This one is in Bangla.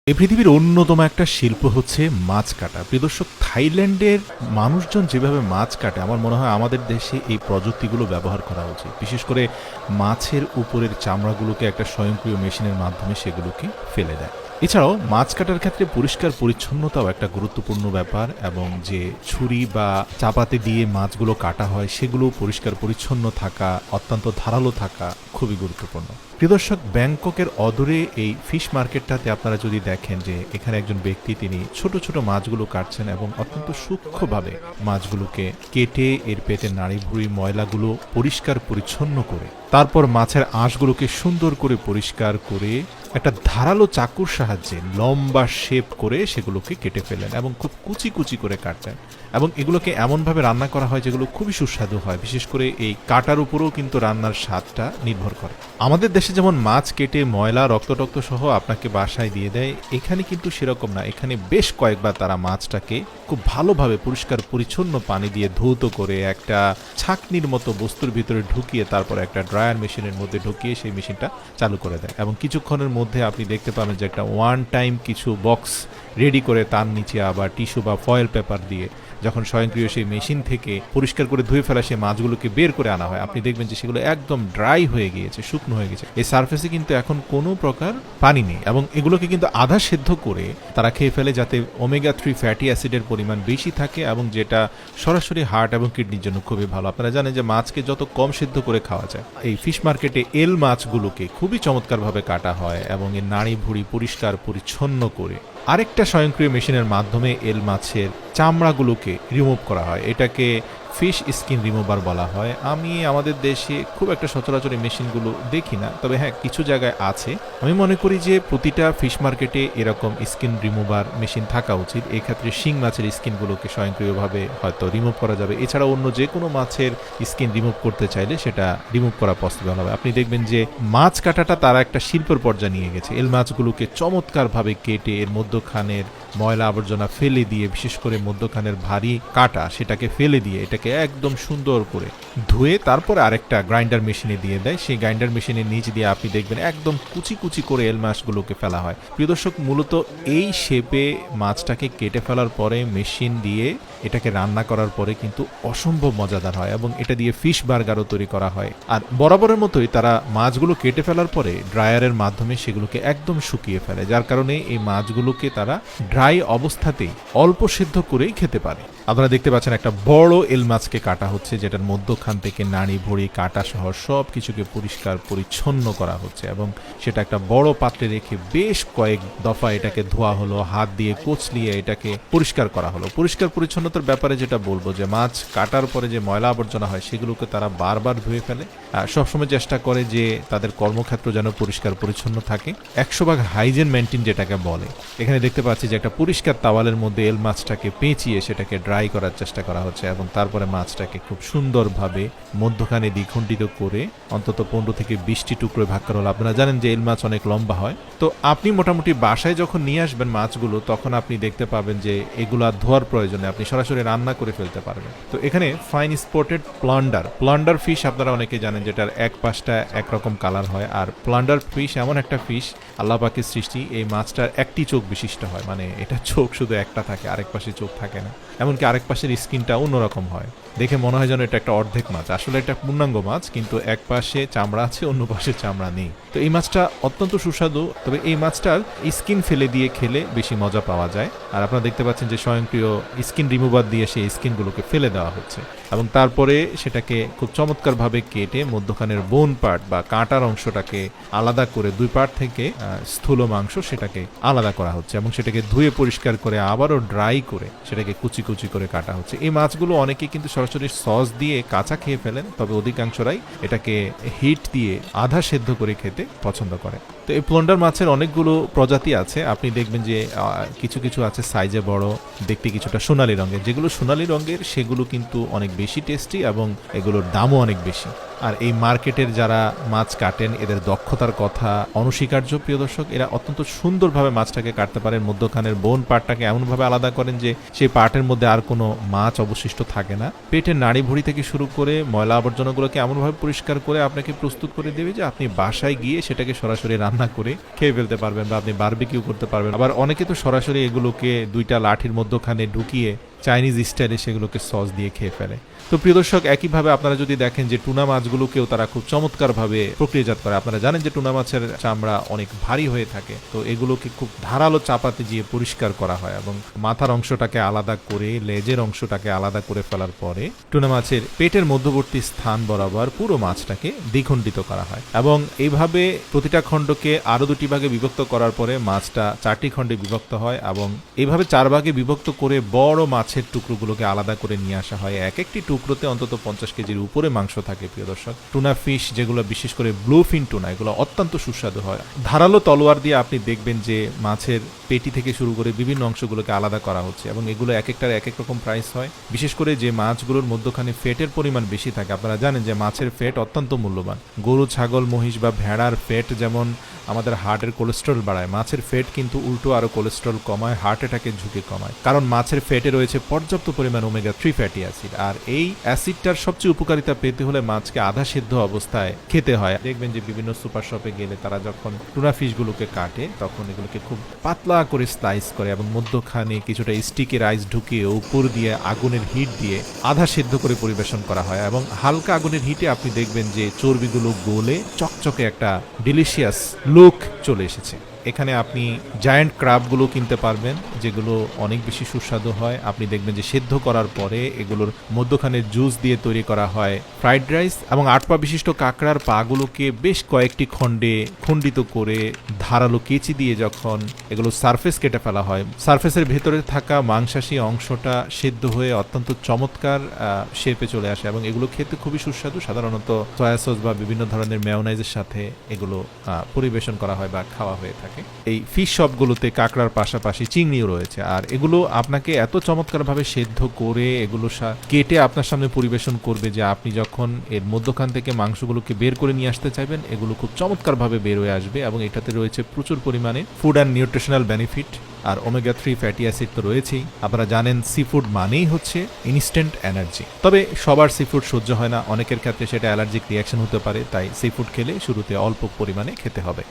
এই পৃথিবীর অন্যতম একটা শিল্প হচ্ছে মাছ কাটা। প্রিয় দর্শক, থাইল্যান্ডের মানুষজন যেভাবে মাছ কাটে, আমার মনে হয় আমাদের দেশে এই প্রযুক্তিগুলো ব্যবহার করা উচিত। বিশেষ করে মাছের উপরের চামড়াগুলোকে একটা স্বয়ংক্রিয় মেশিনের মাধ্যমে সেগুলোকে ফেলে দেয়। এছাড়াও মাছ কাটার ক্ষেত্রে পরিষ্কার পরিচ্ছন্নতাও একটা গুরুত্বপূর্ণ ব্যাপার, এবং যে ছুরি বা চাপাতি দিয়ে মাছগুলো কাটা হয় সেগুলো পরিষ্কার পরিচ্ছন্ন থাকা, অত্যন্ত ধারালো থাকা খুবই গুরুত্বপূর্ণ। প্রিয় দর্শক, ব্যাংককের অদূরে এই ফিশ মার্কেটটাতে আপনারা যদি দেখেন যে এখানে একজন ব্যক্তি তিনি ছোট ছোট মাছগুলো কাটছেন এবং অত্যন্ত সূক্ষ্মভাবে মাছগুলোকে কেটে এর পেটের নাড়ি ভুঁড়ি ময়লাগুলো পরিষ্কার পরিচ্ছন্ন করে তারপর মাছের আঁশগুলোকে সুন্দর করে পরিষ্কার করে একটা ধারালো চাকুর সাহায্যে লম্বা শেপ করে সেগুলোকে কেটে ফেলেন এবং খুব কুচি কুচি করে কাটলেন, এবং এগুলোকে এমনভাবে রান্না করা হয় যেগুলো খুবই সুস্বাদু হয়। বিশেষ করে এই কাটার উপরেও কিন্তু রান্নার স্বাদটা নির্ভর করে। আমাদের দেশে যেমন মাছ কেটে ময়লা রক্ত সহ আপনাকে বাসায় দিয়ে দেয়, এখানে কিন্তু সেরকম না। এখানে বেশ কয়েকবার তারা মাছটাকে খুব ভালোভাবে পরিষ্কার পরিচ্ছন্ন পানি দিয়ে ধৌত করে একটা ছাঁকনির মতো বস্তুর ভিতরে ঢুকিয়ে তারপর একটা ড্রায়ার মেশিনের মধ্যে ঢুকিয়ে সেই মেশিনটা চালু করে দেয়, এবং কিছুক্ষণের মধ্যে আপনি দেখতে পাবেন যে একটা ওয়ান টাইম কিছু বক্স রেডি করে তার নিচে আবার টিস্যু বা ফয়েল পেপার দিয়ে যখন স্বয়ংক্রিয় সেই মেশিন থেকে পরিষ্কার করে ধুয়ে ফেলা সেই মাছগুলোকে বের করে আনা হয়, আপনি দেখবেন যে সেগুলো একদম ড্রাই হয়ে গিয়েছে, শুকনো হয়ে গেছে। এই সারফেসে কিন্তু এখন কোনো প্রকার পানি নেই, এবং এগুলোকে কিন্তু আধা সেদ্ধ করে তারা খেয়ে ফেলে যাতে ওমেগা 3 ফ্যাটি অ্যাসিডের পরিমাণ বেশি থাকে, এবং যেটা সরাসরি হার্ট এবং কিডনির জন্য খুবই ভালো। আপনারা জানেন যে মাছকে যত কম সেদ্ধ করে খাওয়া যায়। এই ফিশ মার্কেটে এল মাছগুলোকে খুবই চমৎকারভাবে কাটা হয় এবং এর নাড়ি ভুঁড়ি পরিষ্কার পরিচ্ছন্ন করে আরেকটা স্বয়ংক্রিয় মেশিনের মাধ্যমে এল মাছের চামড়াগুলোকে রিমুভ করা হয়। এটাকে ফিশ স্কিন রিমুভার বলা হয়। আমি আমাদের দেশে খুব একটা সচরাচর এই মেশিনগুলো দেখি না, তবে হ্যাঁ কিছু জায়গায় আছে। আমি মনে করি যে প্রতিটা ফিশ মার্কেটে এরকম স্কিন রিমুভার মেশিন থাকা উচিত। এই ক্ষেত্রে শিং মাছের স্কিনগুলোকে স্বয়ংক্রিয়ভাবে হয়তো রিমুভ করা যাবে। এছাড়া অন্য যে কোনো মাছের স্কিন রিমুভ করতে চাইলে সেটা রিমুভ করা পসিবল হবে। আপনি দেখবেন যে মাছ কাটাটা তারা একটা শিল্পের পর্যায়ে নিয়ে গেছে। এল মাছগুলোকে চমৎকারভাবে কেটে এর মধ্যখানের ময়লা আবর্জনা ফেলে দিয়ে, বিশেষ করে মধ্যখানের ভারী কাটা সেটাকে ফেলে দিয়ে এটাকে একদম সুন্দর করে ধুয়ে তারপরে আরেকটা গ্রাইন্ডার মেশিনে দিয়ে দেয়। সেই গ্রাইন্ডার মেশিনের নিচ দিয়ে আপনি দেখবেন একদম কুচি কুচি করে এল মাছগুলোকে ফেলা হয়। প্রিয় দর্শক, মূলত এই শেপে মাছটাকে কেটে ফেলার পরে মেশিন দিয়ে এটাকে রান্না করার পরে কিন্তু অসম্ভব মজাদার হয়, এবং এটা দিয়ে ফিশ বার্গারও তৈরি করা হয়। আর বরাবরের মতোই তারা মাছগুলো কেটে ফেলার পরে ড্রায়ারের মাধ্যমে সেগুলোকে একদম শুকিয়ে ফেলে, যার কারণে এই মাছগুলোকে তারা ড্রাই অবস্থাতেই অল্প সিদ্ধ করেই খেতে পারে। আপনারা দেখতে পাচ্ছেন একটা বড় এল মাছকে কাটা হচ্ছে, যেটার মধ্যখান থেকে নাড়ি ভুঁড়ি কাটা সহ সব কিছুকে পরিষ্কার পরিচ্ছন্ন করা হচ্ছে, এবং সেটা একটা বড় পাত্রে রেখে বেশ কয়েক দফা এটাকে ধোয়া হলো, হাত দিয়ে কোচলিয়ে এটাকে পরিষ্কার করা হলো। পরিষ্কার পরিচ্ছন্নতার ব্যাপারে যেটা বলবো, যে মাছ কাটার পরে যে ময়লা আবর্জনা হয় সেগুলোকে তারা বারবার ধুয়ে ফেলে, সবসময় চেষ্টা করে যে তাদের কর্মক্ষেত্র যেন পরিষ্কার পরিচ্ছন্ন থাকে। 100% হাইজেন মেনটেন যেটাকে বলে। এখানে দেখতে পাচ্ছি যে একটা পরিষ্কার তাওয়ালের মধ্যে এল মাছটাকে পেঁচিয়ে সেটাকে ড্রাই করার চেষ্টা করা হচ্ছে, এবং তারপরে মাছটাকে খুব সুন্দরভাবে মধ্যখানে দ্বিখণ্ডিত করে অন্তত 15 থেকে 20টি টুকরো ভাগ করা হলো। আপনারা জানেন যে এল মাছ অনেক লম্বা হয়, তো আপনি মোটামুটি বাসায় যখন নিয়ে আসবেন মাছগুলো, তখন আপনি দেখতে পাবেন যে এগুলা ধোয়ার প্রয়োজনে আপনি সরাসরি রান্না করে ফেলতে পারবেন। তো এখানে ফাইন স্পটেড প্লান্ডার ফিশ আপনারা অনেকে জানেন, যেটার এক পাশটা একরকম কালার হয়। আর প্লান্ডার ফিশ এমন একটা ফিশ, আল্লাহ পাকের সৃষ্টি। এই মাছটার একটি চোখ বিশিষ্ট হয়, মানে এটা চোখ শুধু একটা থাকে, আরেক পাশে চোখ থাকে না। এমনকি আরেক পাশের স্কিনটা অন্যরকম হয়, দেখে মনে হয় যেন এটা একটা অর্ধেক মাছ। আসলে এটা পূর্ণাঙ্গ মাছ, কিন্তু এক পাশে চামড়া আছে, অন্য পাশে চামড়া নেই। তো এই মাছটা অত্যন্ত সুস্বাদু, তবে এই মাছটার স্কিন ফেলে দিয়ে খেলে বেশি মজা পাওয়া যায়। আর আপনারা দেখতে পাচ্ছেন যে স্বয়ংক্রিয় স্কিন রিমুভার দিয়ে সেই স্কিনগুলোকে ফেলে দেওয়া হচ্ছে, এবং তারপরে সেটাকে খুব চমৎকারভাবে কেটে মধ্যখানের বোন পার্ট বা কাঁটার অংশটাকে আলাদা করে, দুই পার্ট থেকে স্থূল মাংস সেটাকে আলাদা করা হচ্ছে, এবং সেটাকে ধুয়ে পরিষ্কার করে আবারও ড্রাই করে সেটাকে কুচি কুচি করে কাটা হচ্ছে। এই মাছগুলো অনেকে কিন্তু সরাসরি সস দিয়ে কাঁচা খেয়ে ফেলেন, তবে অধিকাংশরাই এটাকে হিট দিয়ে আধা সেদ্ধ করে খেতে পছন্দ করে। তো এই প্লান্ডার মাছের অনেকগুলো প্রজাতি আছে। আপনি দেখবেন যে কিছু কিছু আছে সাইজে বড়, দেখতে কিছুটা সোনালী রঙের। যেগুলো সোনালী রঙের সেগুলো কিন্তু অনেক বেশি টেস্টি, এবং এগুলোর দামও অনেক বেশি। আর এই মার্কেটের যারা মাছ কাটেন এদের দক্ষতার কথা অনস্বীকার্য প্রিয় দর্শক। এরা অত্যন্ত সুন্দরভাবে মাছটাকে কাটতে পারেন, মধ্যখানের বোন পার্টটাকে এমনভাবে আলাদা করেন যে সেই পার্টের মধ্যে আর কোনো মাছ অবশিষ্ট থাকে না। পেটের নাড়ি ভুঁড়ি থেকে শুরু করে ময়লা আবর্জনাগুলোকে এমনভাবে পরিষ্কার করে আপনাকে প্রস্তুত করে দেবে যে আপনি বাসায় গিয়ে সেটাকে সরাসরি রান্না করে খেয়ে ফেলতে পারবেন বা আপনি বারবিকিউ করতে পারবেন। আবার অনেকে তো সরাসরি এগুলোকে দুইটা লাঠির মধ্যখানে ঢুকিয়ে চাইনিজ স্টাইলে সেগুলোকে সস দিয়ে খেয়ে ফেলে। তো প্রিয় দর্শক, একইভাবে আপনারা যদি দেখেন যে টুনা মাছগুলোকেও তারা খুব চমৎকারভাবে প্রক্রিয়াজাত করে। আপনারা জানেন যে টুনা মাছের চামড়া অনেক ভারী হয়ে থাকে, তো এগুলোকে খুব ধারালো চাপাতে দিয়ে পরিষ্কার করা হয় এবং মাথার অংশটাকে আলাদা করে লেজের অংশটাকে আলাদা করে ফেলার পরে টুনা মাছের পেটের মধ্যবর্তী স্থান বরাবর পুরো মাছটাকে দ্বিখণ্ডিত করা হয় এবং এইভাবে প্রতিটা খণ্ডকে আরো দুটি ভাগে বিভক্ত করার পরে মাছটা 4টি খণ্ডে বিভক্ত হয় এবং এইভাবে 4 ভাগে বিভক্ত করে বড় মাছের টুকরোগুলোকে আলাদা করে নিয়ে আসা হয়। এক একটি টুকরোতে অন্তত 50 কেজির উপরে মাংস থাকে প্রিয় দর্শক। টুনা ফিশ যেগুলো বিশেষ করে ব্লুফিন টুনা, এগুলো অত্যন্ত সুস্বাদু হয়। ধারালো তলোয়ার দিয়ে আপনি দেখবেন যে মাছের পেটি থেকে শুরু করে বিভিন্ন অংশগুলোকে আলাদা করা হচ্ছে এবং এগুলো এক একটার এক এক রকম প্রাইস হয়। বিশেষ করে যে মাছগুলোর মধ্যখানে ফ্যাটের পরিমাণ বেশি থাকে, আপনারা জানেন যে মাছের ফ্যাট অত্যন্ত মূল্যবান। গরু, ছাগল, মহিষ বা ভেড়ার ফ্যাট যেমন আমাদের হার্টের কোলেস্ট্রল বাড়ায়, মাছের ফ্যাট কিন্তু উল্টো আরো কোলেস্ট্রল কমায়, হার্ট অ্যাটাকের ঝুঁকি কমায়, কারণ মাছের ফ্যাটে রয়েছে পর্যাপ্ত পরিমাণ ওমেগা 3 ফ্যাটি অ্যাসিড। আর এই অ্যাসিডটার সবচেয়ে উপকারিতা পেতে হলে মাছকে আধা সিদ্ধ অবস্থায় খেতে হয়। দেখবেন যে বিভিন্ন সুপার শপে গেলে তারা যখন টুনা ফিশগুলোকে কাটে তখন এগুলোকে খুব পাতলা করে স্লাইস করে এবং মধ্যখানে কিছুটা স্টিকের আইস ঢুকিয়ে উপর দিয়ে আগুনের হিট দিয়ে আধা সিদ্ধ করে পরিবেশন করা হয় এবং হালকা আগুনের হিটে আপনি দেখবেন যে চর্বিগুলো গলে চকচকে একটা ডিলিশিয়াস লুক চলে এসেছে। এখানে আপনি জায়ান্ট ক্রাবগুলো কিনতে পারবেন যেগুলো অনেক বেশি সুস্বাদু হয়। আপনি দেখবেন যে সেদ্ধ করার পরে এগুলোর মধ্যখানে জুস দিয়ে তৈরি করা হয় ফ্রাইড রাইস এবং 8 পা বিশিষ্ট কাঁকড়ার পাগুলোকে বেশ কয়েকটি খণ্ডে খণ্ডিত করে ধারালো কেচি দিয়ে যখন এগুলো সারফেস কেটে ফেলা হয়, সারফেসের ভেতরে থাকা মাংসাশী অংশটা সেদ্ধ হয়ে অত্যন্ত চমৎকার শেপে চলে আসে এবং এগুলো খেতে খুবই সুস্বাদু। সাধারণত সয়া সস বা বিভিন্ন ধরনের মেয়োনাইজের সাথে এগুলো পরিবেশন করা হয় বা খাওয়া হয়ে থাকে। এই ফিশ শপগুলোতে কাঁকড়ার পাশাপাশি চিংড়িও রয়েছে আর এগুলো আপনাকে এত চমৎকারভাবে সেদ্ধ করে এগুলো কেটে আপনার সামনে পরিবেশন করবে যে আপনি যখন এর মধ্যখান থেকে মাংসগুলোকে বের করে নিয়ে আসতে চাইবেন এগুলো খুব চমৎকারভাবে বের হয়ে আসবে এবং এটাতে রয়েছে প্রচুর পরিমাণে ফুড অ্যান্ড নিউট্রিশনাল বেনিফিট আর ওমেগা 3 ফ্যাটি অ্যাসিড তো রয়েছেই। আপনারা জানেন সি ফুড মানেই হচ্ছে ইনস্ট্যান্ট এনার্জি, তবে সবার সি ফুড সহ্য হয় না, অনেকের ক্ষেত্রে সেটা অ্যালার্জিক রিয়াকশন হতে পারে, তাই সি ফুড খেলে শুরুতে অল্প পরিমাণে খেতে হবে।